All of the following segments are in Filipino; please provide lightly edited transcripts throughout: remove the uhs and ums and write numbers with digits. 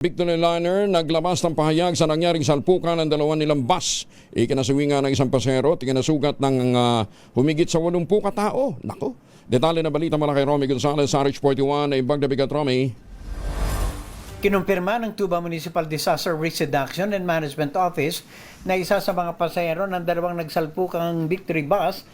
Victory Liner naglabas ng pahayag sa nangyaring salpukan ng dalawa nilang bus. Ikinasuwi nga ng isang pasahero at ikinasugat ng humigit sa 80 katao. Nako, detalye na balita mula kay Romy Gonzalez sa RH41 na Ibang Dabigat. Romy. Kinumpirma ng Tuba Municipal Disaster Risk Reduction and Management Office na isa sa mga pasahero ng dalawang nagsalpukang Victory Bus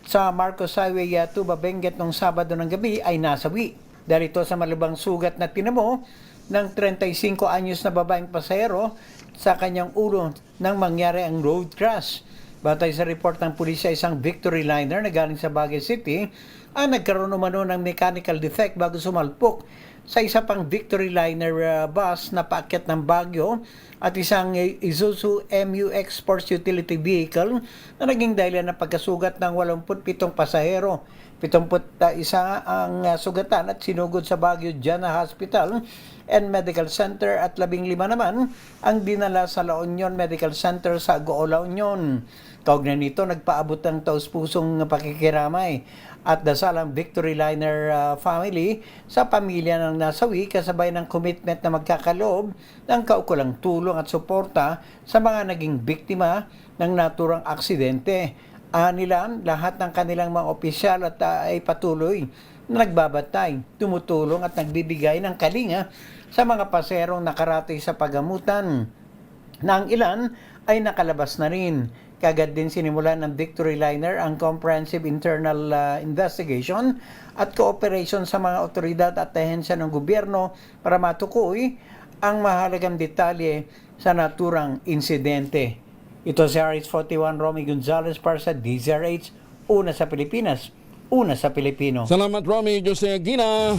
sa Marcos Highway Tuba Benguet noong Sabado ng gabi ay nasawi. Dahil ito sa malubhang sugat na tinamo ng 35 anyos na babaeng pasahero sa kanyang ulo nang mangyari ang road crash. Batay sa report ng pulisya, isang Victory Liner na galing sa Baguio City ang nagkaroon umano ng mechanical defect bago sumalpok sa isa pang Victory Liner bus na paakyat ng Baguio at isang Isuzu MUX Sports Utility Vehicle na naging dahilan ng pagkasugat ng 87 pasahero. 71 ang sugatan at sinugod sa Baguio General Hospital and Medical Center at 15 naman ang dinala sa La Union Medical Center sa Agoo, La Union. Kaugnay nito, nagpaabot ng taus-pusong pakikiramay at dasal ang Victory Liner family sa pamilya ng nasawi kasabay ng commitment na magkakaloob ng kaukulang tulong at suporta sa mga naging biktima ng naturang aksidente. Nila, lahat ng kanilang mga opisyal at ay patuloy na nagbabatay, tumutulong at nagbibigay ng kalinga sa mga paserong nakaratay sa pagamutan. Na ang ilan ay nakalabas na rin. Kagad din sinimulan ng Victory Liner ang comprehensive internal investigation at cooperation sa mga otoridad at ahensya ng gobyerno para matukoy ang mahalagang detalye sa naturang insidente. Ito si RH41 Romy Gonzalez para sa DZRH, una sa Pilipinas, una sa Pilipino. Salamat Romy Jose Aguina.